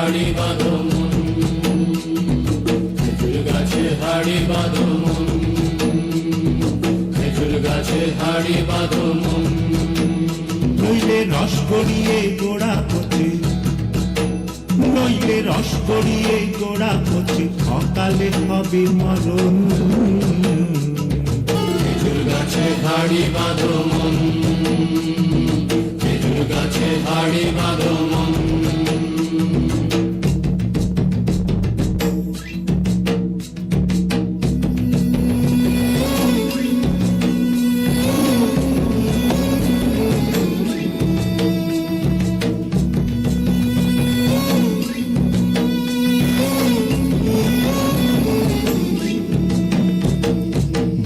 হাড়ি বাঁধো মন, খেজুর গাছে হাড়ি বাঁধো মন, খেজুর গাছে হাড়ি বাঁধো মন। নইলে রস গড়িয়ে গোড়া পচে, নইলে রস গড়িয়ে গোড়া পচে, অকালে হবে মরণ। খেজুর গাছে হাড়ি বাঁধো মন, খেজুর গাছে হাড়ি বাঁধো মন।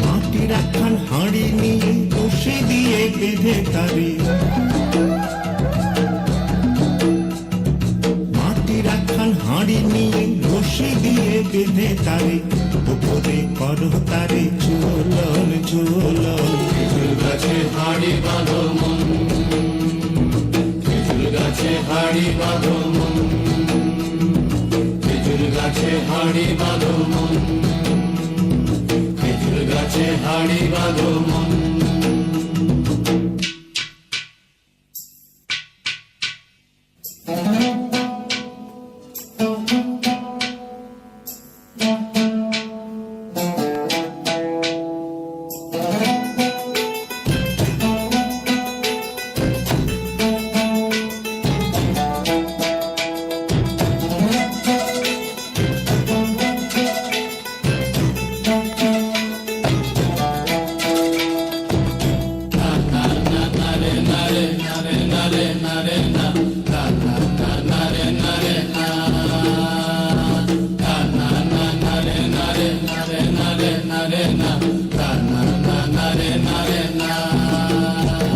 মাটির একখান হাঁড়ি নিয়ে বসে দিয়ে বেঁধে তারে, মাটির একখান হাঁড়ি নিয়ে বসে দিয়ে বেঁধে তারে, উপরে করো তারে ঝুলন ঝুলন। খেজুর গাছে হাড়ি বাঁধো মন, খেজুর গাছে হাড়ি বাঁধো মন, খেজুর গাছে হাড়ি বাঁধো মন, খেজুর গাছে হাড়ি বাঁধো মন।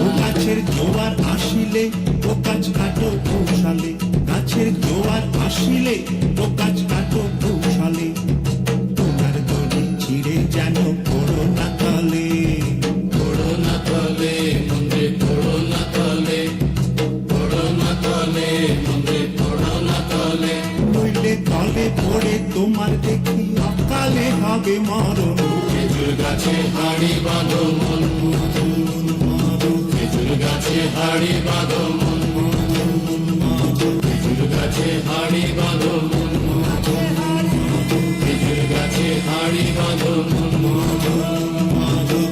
ও গাছের জোয়ার আসিলে ও গাছ কাটো কৌশলে, গাছের জোয়ার আসিলে ও গাছ কাটো কৌশলে, তোমার দড়ি ছিঁড়ে যেন পড়ো না তলে। পড়ো না তলে মন্দিরে, পড়ো না তলে, পড়ো না তলে মন্দিরে, পড়ো না তলে। নইলে তলে পড়ে তোমার দেখি অকালে হবে মরণ। খেজুর গাছে হাড়ি বাঁধো মন, খেজুর গাছে হাড়ি বাঁধো মন, খেজুর গাছে হাড়ি বাঁধো মন, খেজুর গাছে হাড়ি বাঁধো মন,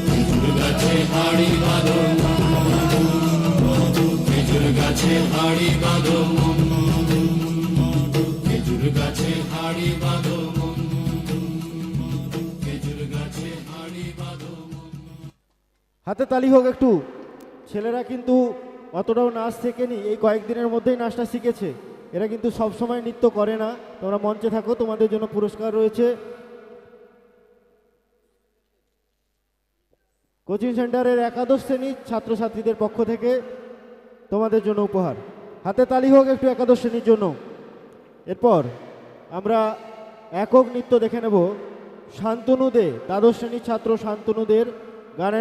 খেজুর গাছে হাড়ি বাঁধো মন, খেজুর গাছে হাড়ি বাঁধো মন, খেজুর গাছে হাড়ি বাঁধো মন, খেজুর গাছে হাড়ি বাঁধো মন। হাতে তালি হোক একটু। ছেলেরা কিন্তু অতটাও নাচ শেখেনি, এই কয়েকদিনের মধ্যেই নাচটা শিখেছে। এরা কিন্তু সব সময় নৃত্য করে না। তোমরা মঞ্চে থাকো, তোমাদের জন্য পুরস্কার রয়েছে। কোচিং সেন্টারের একাদশ শ্রেণীর ছাত্রছাত্রীদের পক্ষ থেকে তোমাদের জন্য উপহার। হাতে তালি হোক একটু একাদশ শ্রেণীর জন্য। এরপর আমরা একক নৃত্য দেখে নেব। শান্তনু দে, দ্বাদশ শ্রেণীর ছাত্র শান্তনু দের গানের